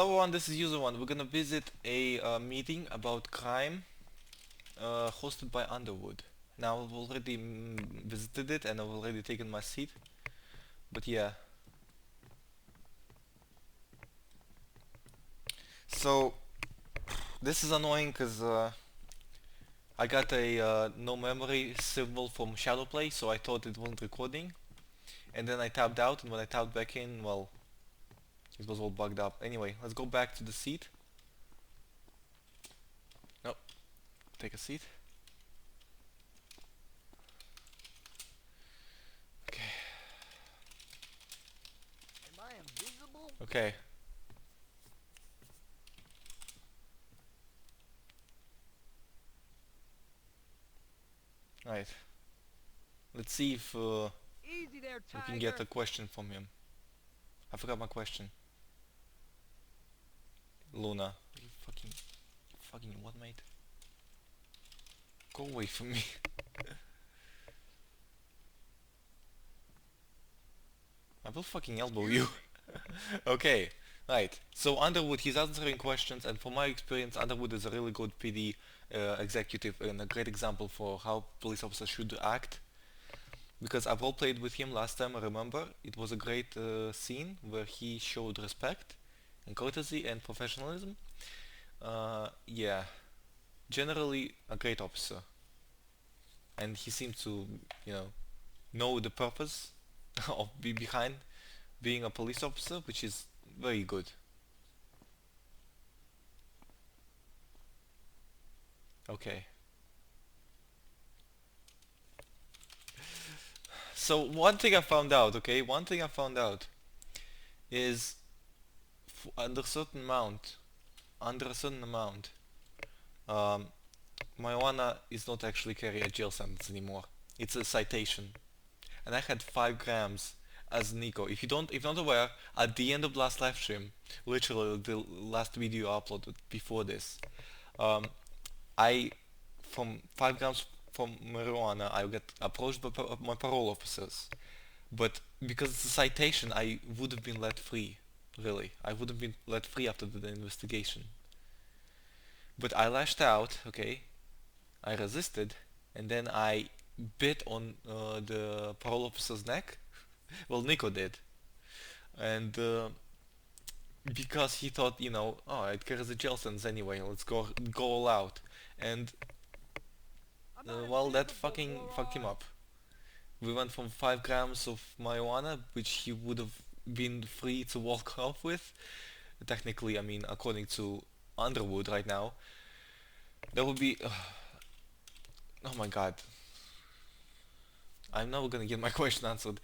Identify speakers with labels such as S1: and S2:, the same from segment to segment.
S1: Hello everyone, this is User1. We're gonna visit a meeting about crime hosted by Underwood. Now I've already visited it and I've already taken my seat, but yeah. So this is annoying because I got a no memory symbol from Shadowplay, so I thought it wasn't recording, and then I tapped out, and when I tapped back in, well, it was all bugged up. Anyway, let's go back to the seat. No, take a seat. Okay.
S2: Am I invisible?
S1: Okay. Right. Let's see if
S2: Easy there,
S1: we can get
S2: Tiger.
S1: a question from him. I forgot my question. Luna. You fucking what, mate? Go away from me. I will fucking elbow you. Okay, right. So Underwood, he's answering questions, and from my experience, Underwood is a really good PD executive and a great example for how police officers should act. Because I've role played with him last time, I remember. It was a great scene where he showed respect and courtesy and professionalism. Yeah, generally a great officer. And he seemed to, you know the purpose of behind being a police officer, which is very good. Okay. So one thing I found out, okay, one thing I found out is under a certain amount, under a certain amount, um, marijuana is not actually carry a jail sentence anymore. It's a citation. And I had 5 grams as Nico. If you're not aware, at the end of last live stream, literally the last video I uploaded before this, um, I from 5 grams from marijuana, I get approached by my parole officers. But because it's a citation, I would have been let free. Really, I would have been let free after the investigation. But I lashed out. Okay, I resisted, and then I bit on the parole officer's neck. Well, Nico did, and because he thought, oh, it carries a jail sentence anyway. Let's go all out, and
S2: I'm not
S1: well, that
S2: invisible,
S1: fucking fucked him
S2: moron.
S1: up. We went from 5 grams of marijuana, which he would have been free to walk off with. Technically, I mean, according to Underwood right now, that would be. Oh my god, I'm never gonna get my question answered.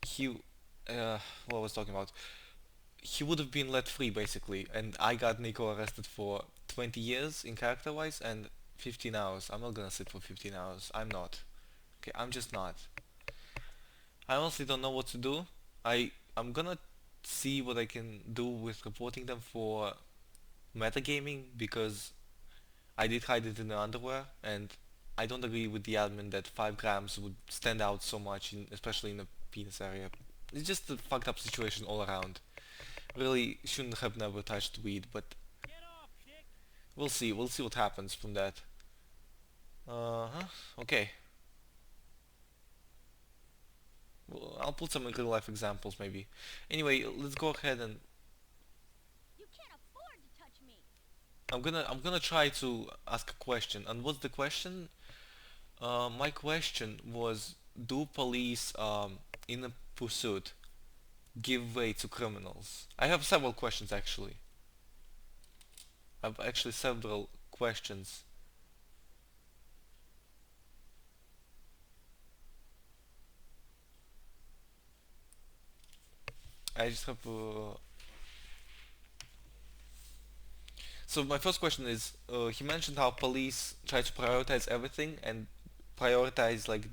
S1: He, what I was talking about? He would have been let free basically, and I got Nico arrested for 20 years in character-wise and 15 hours. I'm not gonna sit for 15 hours. I'm not. Okay, I'm just not. I honestly don't know what to do. I'm gonna see what I can do with reporting them for metagaming because I did hide it in the underwear and I don't agree with the admin that 5 grams would stand out so much, especially in the penis area. It's just a fucked up situation all around. Really shouldn't have never touched weed, but
S2: Get off, dick.
S1: we'll see. We'll see what happens from that. Uh-huh. Okay. Well, I'll put some real life examples maybe. Anyway, let's go ahead and
S3: You can't afford to touch me.
S1: I'm gonna try to ask a question. And what's the question? My question was, do police in a pursuit give way to criminals? I have several questions actually. I've actually several questions. I just have So my first question is, he mentioned how police try to prioritize everything and prioritize like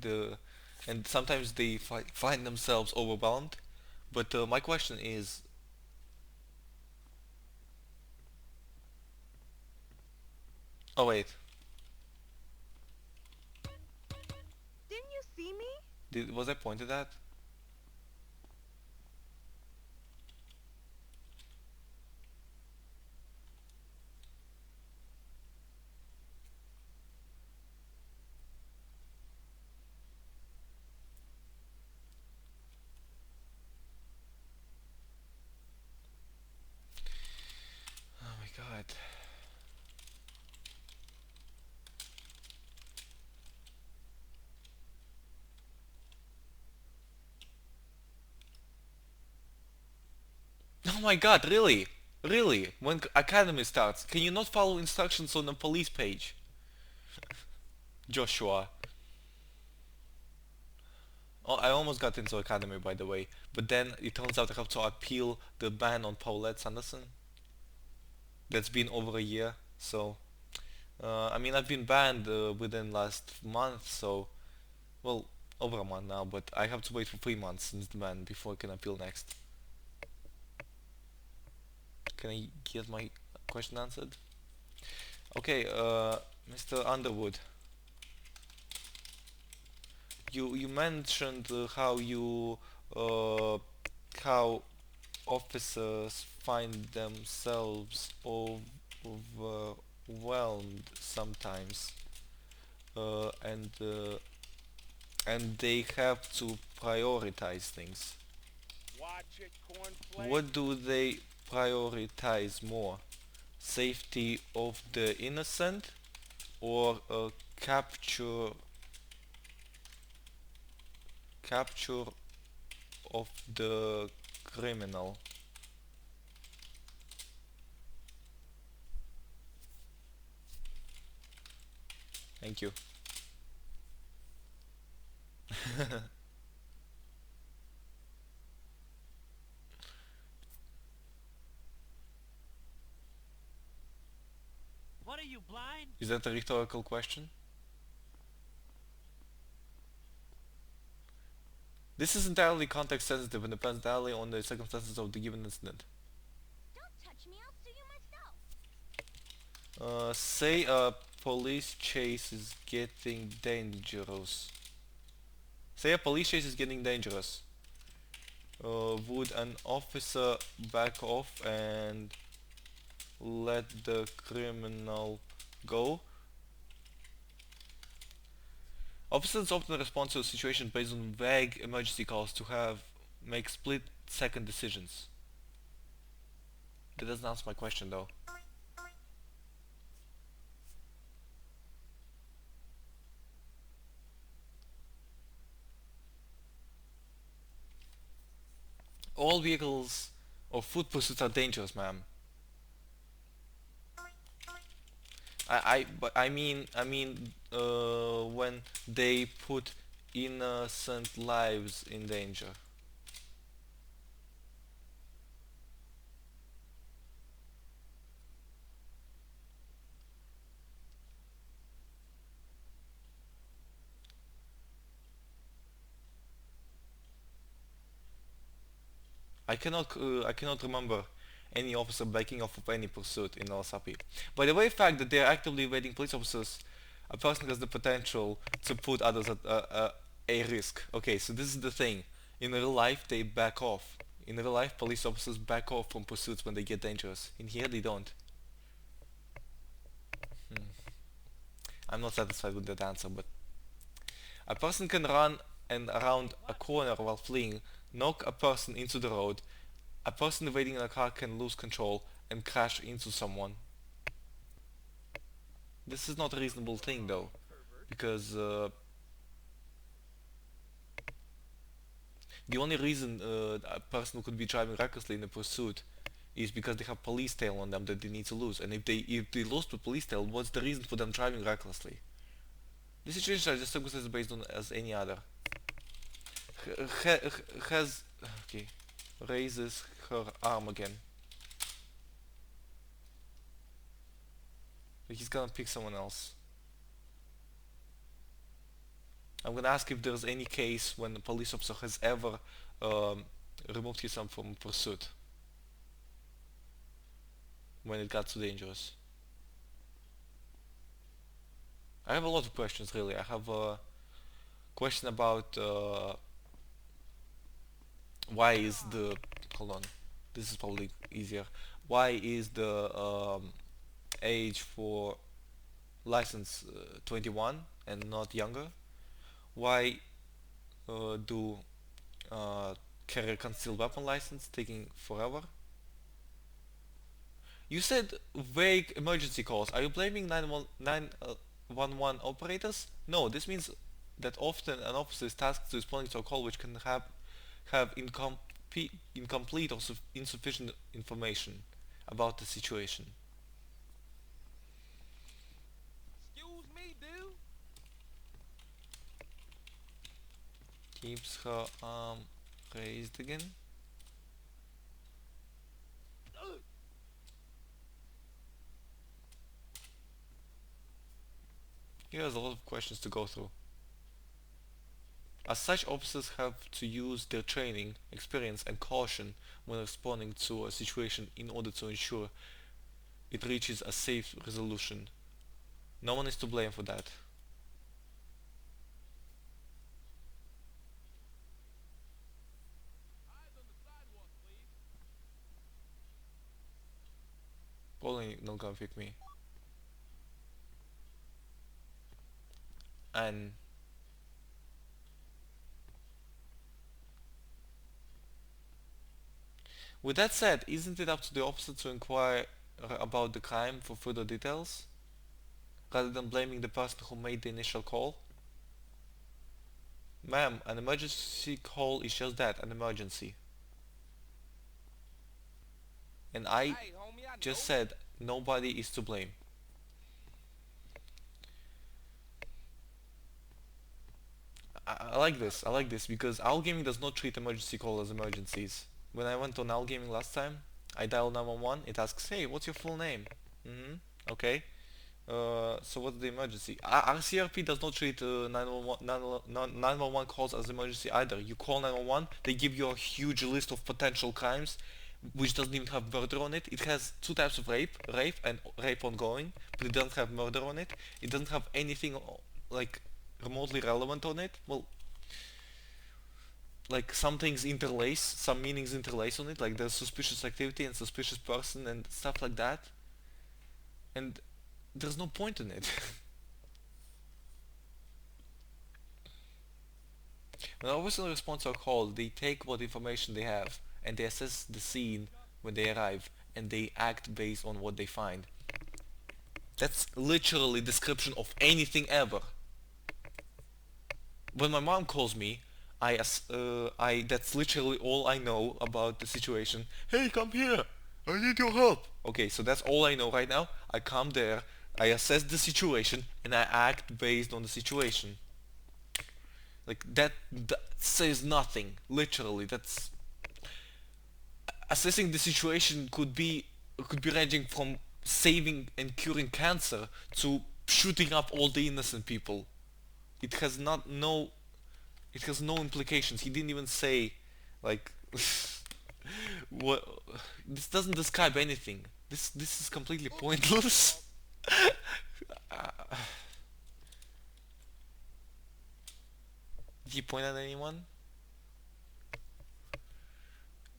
S1: and sometimes they find themselves overwhelmed. But my question is, oh wait,
S2: Didn't you see me?
S1: was I pointed at? my god, really? Really? When academy starts, can you not follow instructions on the police page? Joshua. Oh, I almost got into academy, by the way, but then it turns out I have to appeal the ban on Paulette Sanderson. That's been over a year, so I mean I've been banned within last month, so well over a month now, but I have to wait for 3 months since the ban before I can appeal next. Can I get my question answered? Okay, Mr. Underwood, you mentioned uh, how officers find themselves overwhelmed sometimes, uh, and uh, and they have to prioritize things.
S4: Watch it, cornflake.
S1: What do they prioritize more? Safety of the innocent or capture of the criminal? Thank you.
S2: What are you, blind?
S1: Is that a rhetorical question? This is entirely context sensitive and depends entirely on the circumstances of the given incident.
S3: Don't touch me, I'll sue you myself.
S1: Say a police chase is getting dangerous. Say a police chase is getting dangerous. Would an officer back off and let the criminal go? Officers often respond to a situation based on vague emergency calls to make split-second decisions. That doesn't answer my question though. All vehicles or foot pursuits are dangerous, ma'am. But I mean, when they put innocent lives in danger. I cannot remember any officer backing off of any pursuit in LSRP. By the very fact that they are actively evading police officers, a person has the potential to put others at a risk. Okay, so this is the thing. In real life, they back off. In real life, police officers back off from pursuits when they get dangerous. In here, they don't. I'm not satisfied with that answer, but a person can run and around a corner while fleeing, knock a person into the road. A person waiting in a car can lose control and crash into someone. This is not a reasonable thing though, because the only reason a person could be driving recklessly in a pursuit is because they have police tail on them that they need to lose. And if they lost the police tail, what's the reason for them driving recklessly? This situation is just circumstances based on as any other. Has okay, raises her arm again. He's gonna pick someone else. I'm gonna ask if there's any case when a police officer has ever removed his arm from pursuit when it got too dangerous. I have a lot of questions really. I have a question about why is the hold on, this is probably easier. Why is the age for license 21 and not younger? Why do carry a concealed weapon license taking forever? You said vague emergency calls. Are you blaming 911 operators? No, this means that often an officer is tasked to responding to a call which can have incompetent incomplete or insufficient information about the situation.
S2: Excuse me, dude.
S1: Keeps her arm raised again. Here's a lot of questions to go through. As such, officers have to use their training, experience, and caution when responding to a situation in order to ensure it reaches a safe resolution. No one is to blame for that.
S2: Eyes on the sidewalk, please.
S1: Probably not gonna pick me. And with that said, isn't it up to the officer to inquire about the crime for further details, rather than blaming the person who made the initial call? Ma'am, an emergency call is just that, an emergency. And I
S2: Hey, homie, I
S1: just
S2: know.
S1: said nobody is to blame. I like this. I like this because Owl Gaming does not treat emergency call as emergencies. When I went on Owl Gaming last time, I dialed 911. It asks, "Hey, what's your full name?" Okay. So what's the emergency? RCRP does not treat 911 calls as emergency either. You call 911, they give you a huge list of potential crimes, which doesn't even have murder on it. It has two types of rape and rape ongoing, but it doesn't have murder on it. It doesn't have anything like remotely relevant on it. Well, like some things interlace, some meanings interlace on it, like there's suspicious activity and suspicious person and stuff like that. And there's no point in it. When an officer responds to a call, they take what information they have and they assess the scene when they arrive and they act based on what they find. That's literally description of anything ever. When my mom calls me, that's literally all I know about the situation. Hey, come here! I need your help! Okay, so that's all I know right now. I come there, I assess the situation, and I act based on the situation. Like that says nothing. Literally, that's assessing the situation could be ranging from saving and curing cancer to shooting up all the innocent people. It has not no it has no implications. He didn't even say like what this doesn't describe anything. This is completely pointless. Did he point at anyone?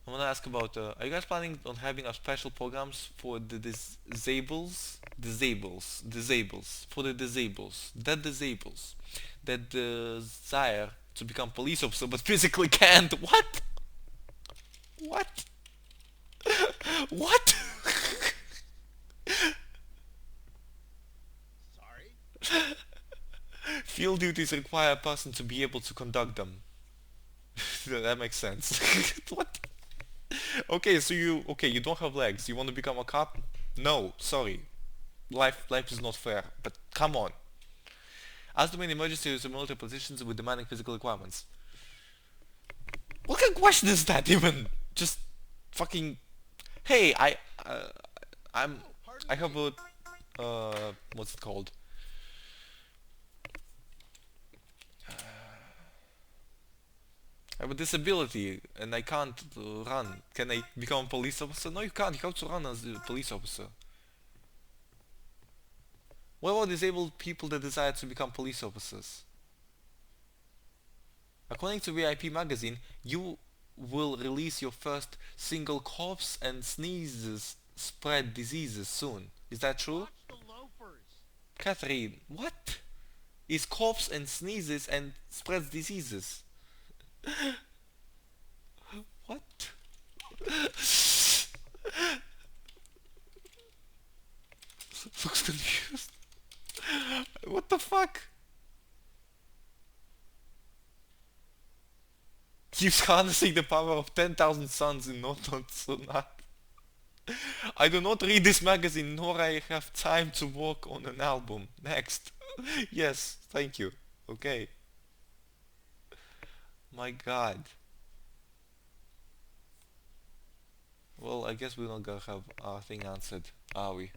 S1: I want to ask about, are you guys planning on having a special programs for the for the that desire to become police officer but physically can't? What? What? What?
S4: Sorry?
S1: Field duties require a person to be able to conduct them. That makes sense. What? Okay, so you don't have legs. You want to become a cop? No, sorry. Life is not fair. But come on. As the main emergency is military positions with demanding physical requirements. What kind of question is that even? Just fucking. Hey, I'm. I have a. What's it called? I have a disability and I can't run. Can I become a police officer? No, you can't. You have to run as a police officer. What about disabled people that desire to become police officers? According to VIP magazine, you will release your first single coughs and sneezes spread diseases soon. Is that true?
S2: Watch the loafers.
S1: Catherine, what is coughs and sneezes and spreads diseases? What? Looks confused. What the fuck? keeps harnessing the power of 10,000 suns in not. I do not read this magazine, nor I have time to work on an album. Next. Yes, thank you. Okay. My god. Well, I guess we're not gonna have our thing answered, are we?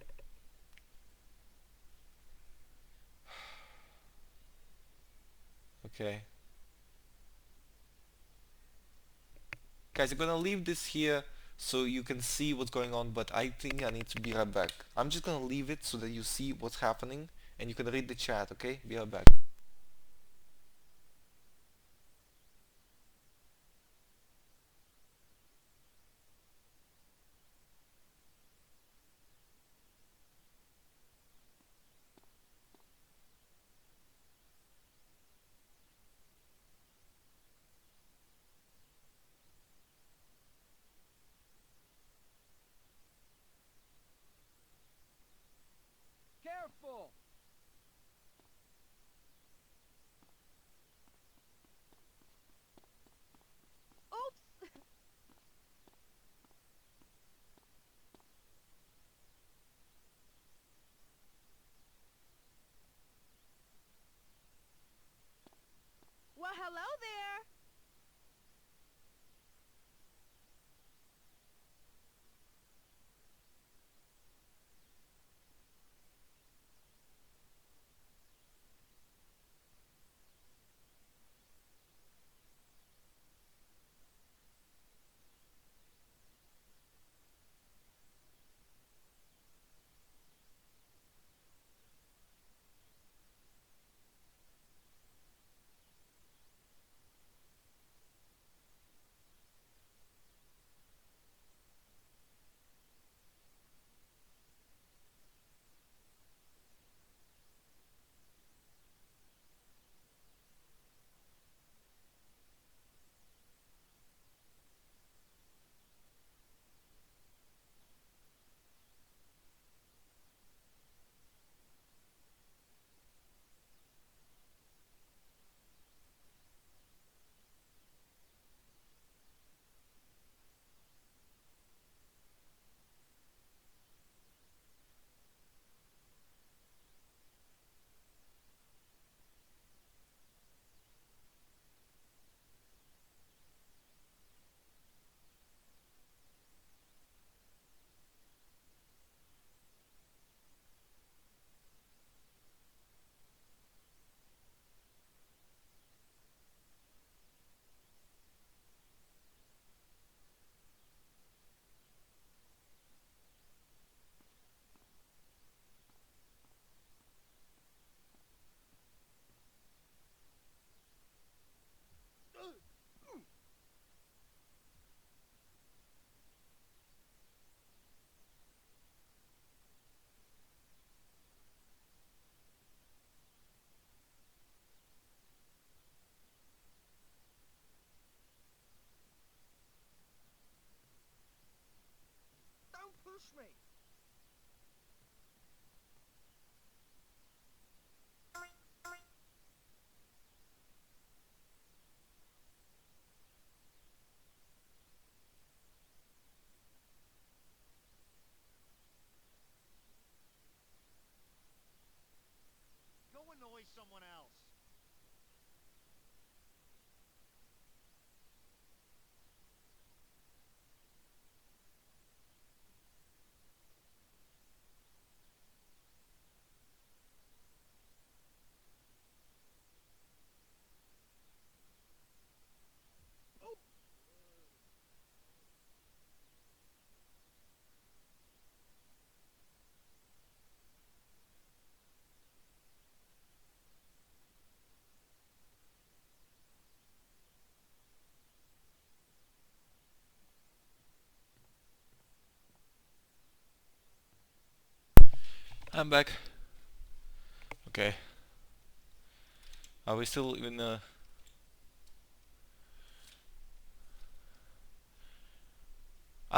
S1: Okay. Guys, I'm gonna leave this here so you can see what's going on, but I think I need to be right back. I'm just gonna leave it so that you see what's happening and you can read the chat, okay? Be right back.
S2: Careful!
S3: Oops! Well, hello there!
S2: Don't push me! Go annoy someone else.
S1: I'm back. Okay. Are we still in I'd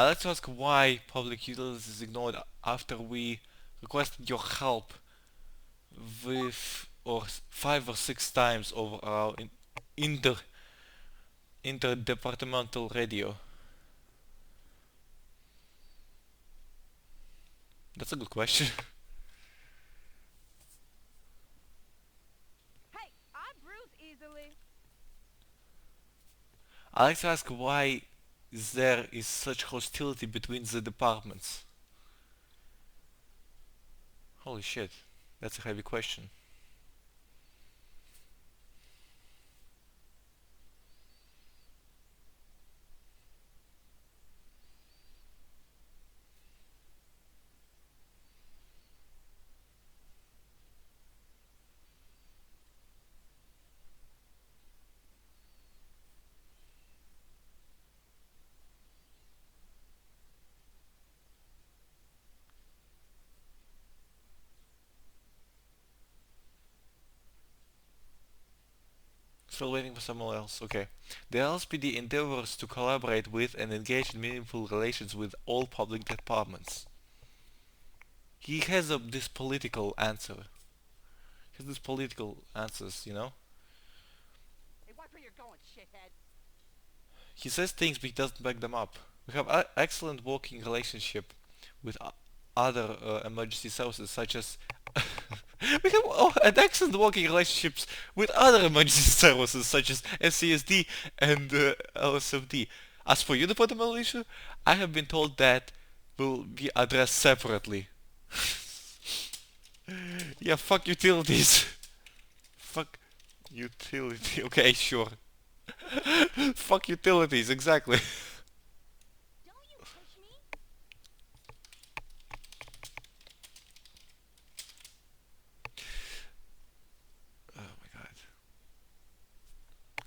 S1: like to ask why public utilities is ignored after we requested your help with or 5 or 6 times over our inter interdepartmental radio? That's a good question.
S3: Hey, I bruise easily.
S1: I like to ask why there is such hostility between the departments. Holy shit, that's a heavy question. Still waiting for someone else. Okay. The LSPD endeavors to collaborate with and engage in meaningful relations with all public departments. He has this political answer. He has these political answers, you know?
S2: Hey, watch where you're going, shithead.
S1: He says things but he doesn't back them up. We have excellent working relationship with other emergency services such as we have an excellent working relationships with other emergency services such as SCSD and LSFD. As for your departmental issue, I have been told that will be addressed separately. Yeah, fuck utilities. Fuck utility. Okay, sure. Fuck utilities, exactly.
S3: Don't you push me?
S1: Oh my god.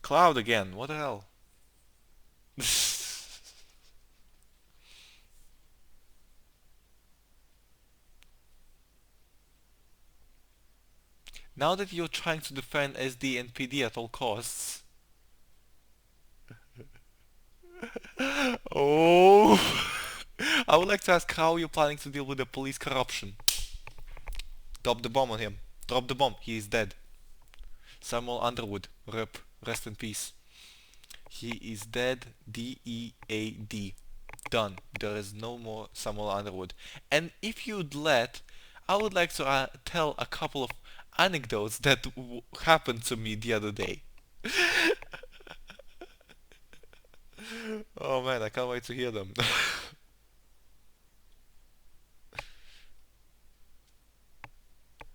S1: Cloud again, what the hell? Now that you're trying to defend SD and PD at all costs. Oh. I would like to ask how you're planning to deal with the police corruption. Drop the bomb on him. Drop the bomb. He is dead. Samuel Underwood. RIP. Rest in peace. He is dead. DEAD. Done. There is no more Samuel Underwood. And if you'd let, I would like to tell a couple of anecdotes that happened to me the other day. Oh man, I can't wait to hear them.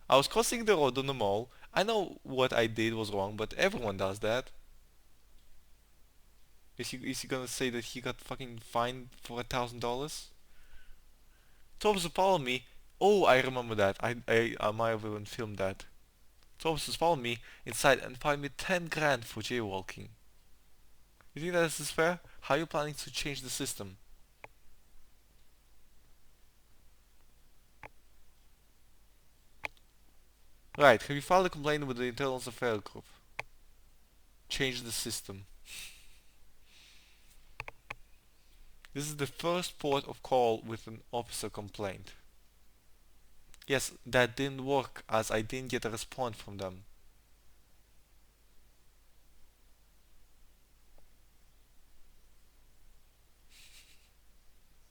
S1: I was crossing the road on the mall. I know what I did was wrong, but everyone does that. Is he gonna say that he got fucking fined for $1,000? Thomas followed me. Oh, I remember that. I might have even filmed that. Thomas followed me inside and fined me 10 grand for jaywalking. You think that this is fair? How are you planning to change the system? Right, have you filed a complaint with the Internal Affairs Group? Change the system. This is the first port of call with an officer complaint. Yes, that didn't work as I didn't get a response from them.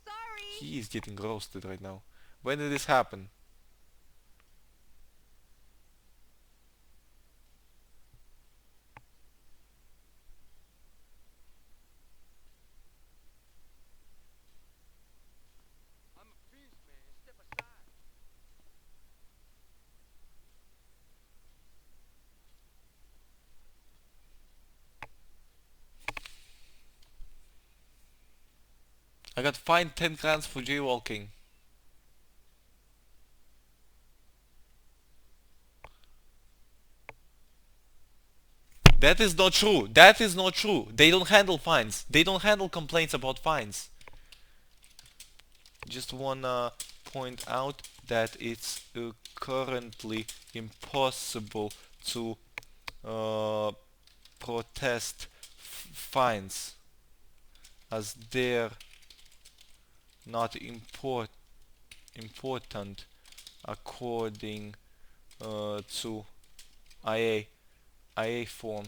S3: Sorry.
S1: He is getting roasted right now. When did this happen?
S2: I'm a beast, man. Step aside.
S1: I got fined 10 grand for jaywalking. That is not true. That is not true. They don't handle fines. They don't handle complaints about fines. Just wanna point out that it's currently impossible to protest fines as they're not important according to IA form.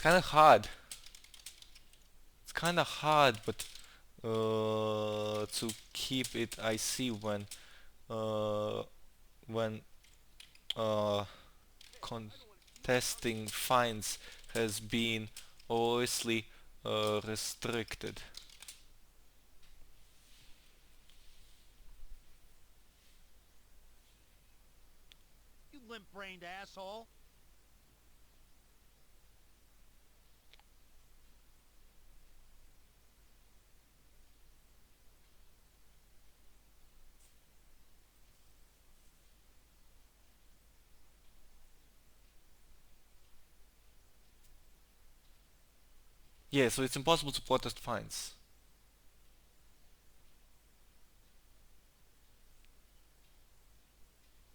S1: kind of hard. It's kind of hard, but to keep it, I see when uh, contesting fines has been obviously restricted.
S5: You limp-brained asshole.
S1: Yeah, so it's impossible to protest fines.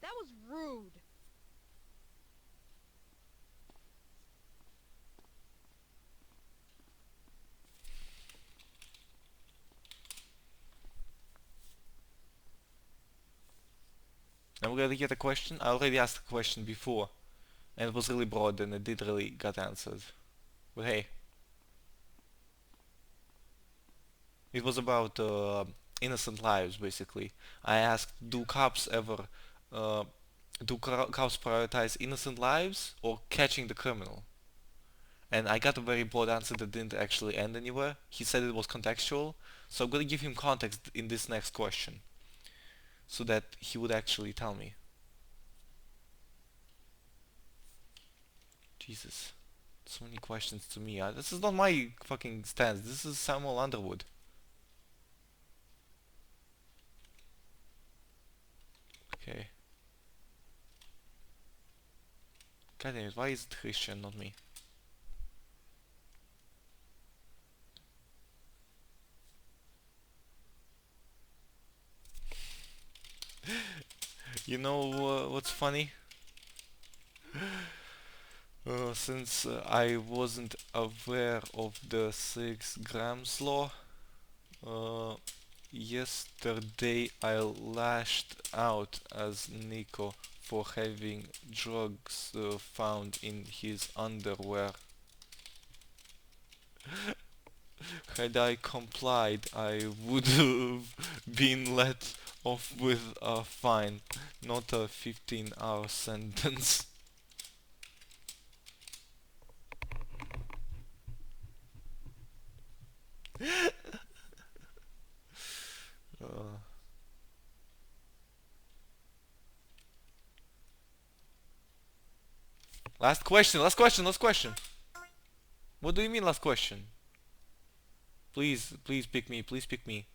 S3: That was rude.
S1: I'm gonna get a question. I already asked a question before, and it was really broad and it did really got answered. But hey, it was about innocent lives basically. I asked, uh, do cops prioritize innocent lives or catching the criminal? And I got a very broad answer that didn't actually end anywhere. He said it was contextual, so I'm gonna give him context in this next question, so that he would actually tell me. Jesus, so many questions to me. This is not my fucking stance. This is Samuel Underwood. Okay. God damn it, why is it Christian, not me? You know what's funny? Since I wasn't aware of the 6 grams law, uh, yesterday I lashed out as Nico for having drugs found in his underwear. Had I complied, I would have been let off with a fine, not a 15-hour sentence. Uh, last question, last question, last question. What do you mean last question? Please, please pick me, please pick me.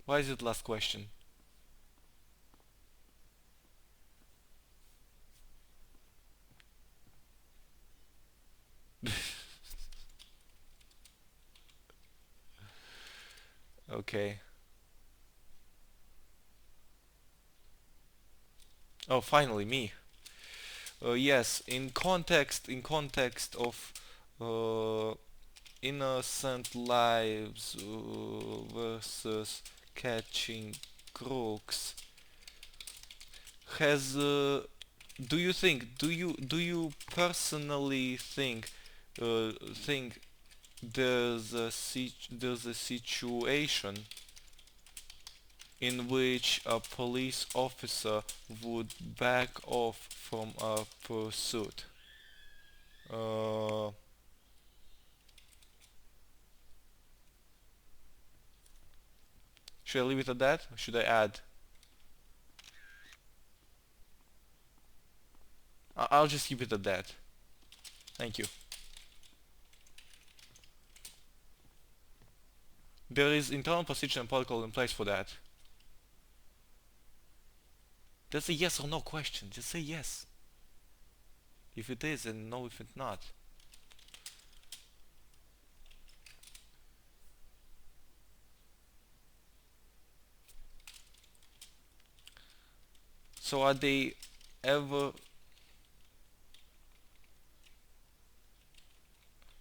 S1: Why is it last question? Okay. Oh, finally, me. Yes, in context of uh, innocent lives versus catching crooks, has do you personally think there's a situation in which a police officer would back off from a pursuit? Uh, should I leave it at that? Or should I add? I'll just keep it at that. Thank you. There is internal procedure and protocol in place for that. That's a yes or no question. Just say yes. If it is, and no if it's not. So are they ever...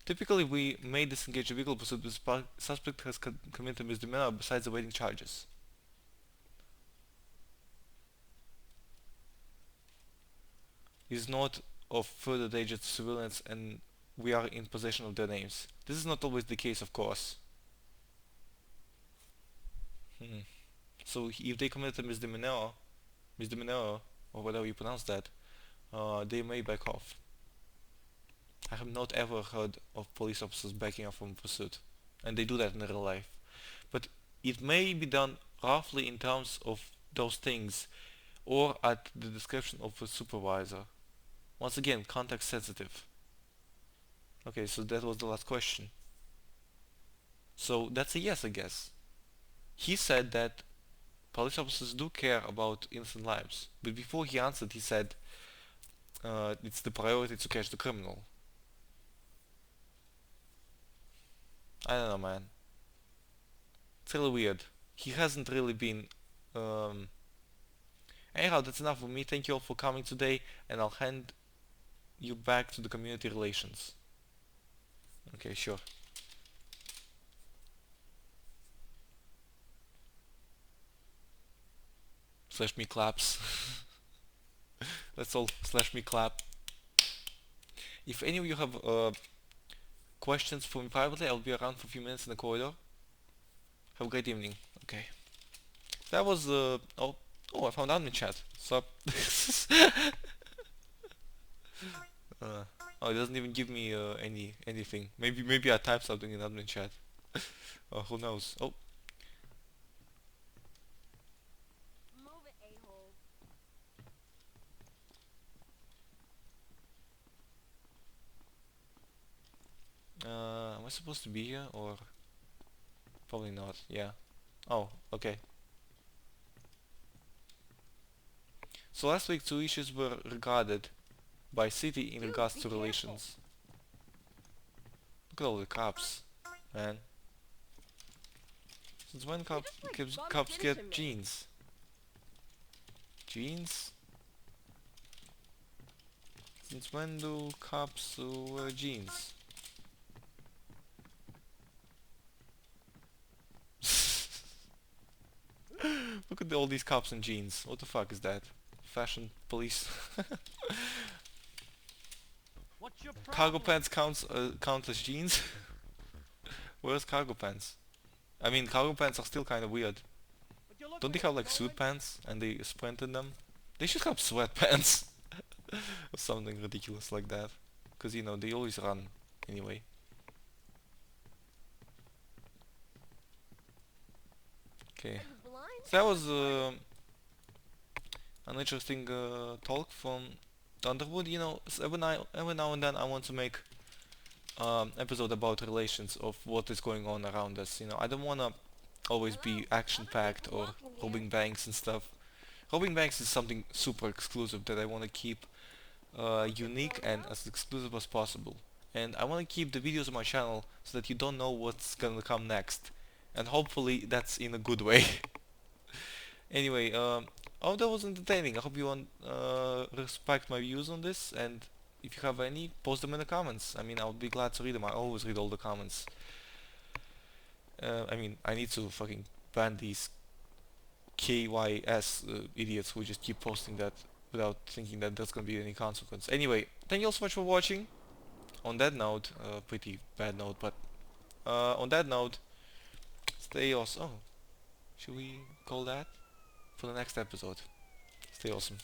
S1: Typically we may disengage a vehicle pursuit if the suspect has committed misdemeanor besides awaiting charges. Besides awaiting charges. is not of further danger to civilians and we are in possession of their names. This is not always the case, of course. So if they commit a misdemeanor, or whatever you pronounce that, they may back off. I have not ever heard of police officers backing off from pursuit, and they do that in real life. But it may be done roughly in terms of those things, or at the description of a supervisor. Once again, context sensitive. Okay, so that was the last question. So that's a yes, I guess. He said that police officers do care about innocent lives, but before he answered, he said it's the priority to catch the criminal. I don't know, man. It's really weird. He hasn't really been. Anyhow, that's enough for me. Thank you all for coming today, and I'll hand you back to the community relations. Okay, sure. Slash me claps. Let's all slash me clap. If any of you have questions for me privately, I'll be around for a few minutes in the corridor. Have a great evening. Okay. That was oh, I found admin chat. Sup? Oh, it doesn't even give me anything. Maybe I typed something in admin chat. Who knows? Oh,
S3: Move it, a-hole.
S1: am I supposed to be here or probably not? Yeah. Oh, okay. So last week two issues were regarded by city in
S3: Dude,
S1: regards
S3: be
S1: to
S3: careful.
S1: relations. Look at all the cops, man. Since when
S3: just, like, bumped
S1: cops
S3: into
S1: get
S3: me.
S1: jeans? Jeans? Since when do cops wear jeans? Look at all these cops in jeans. What the fuck is that? Fashion police?
S5: What's your
S1: Cargo
S5: problem?
S1: pants count as jeans? Where's cargo pants? I mean, cargo pants are still kind of weird.
S5: Would you look
S1: Don't they
S5: where
S1: have like
S5: you're
S1: suit
S5: going?
S1: pants and they sprint in them? They should have sweatpants or something ridiculous like that. Cause you know they always run anyway. Okay,
S3: Are you blind?
S1: so that was an interesting talk from Thunderwood. You know, every now and then I want to make episode about relations of what is going on around us. You know, I don't wanna always be action packed or robbing banks and stuff. Robbing banks is something super exclusive that I want to keep unique and as exclusive as possible. And I want to keep the videos on my channel so that you don't know what's gonna come next. And hopefully that's in a good way. Anyway, oh, that was entertaining. I hope you respect my views on this, and if you have any, post them in the comments. I mean, I'll be glad to read them. I always read all the comments. I mean, I need to fucking ban these KYS idiots who just keep posting that without thinking that there's gonna be any consequence. Anyway, thank you all so much for watching. On that note, pretty bad note, but on that note, stay awesome. Oh, should we call that for the next episode? Stay awesome.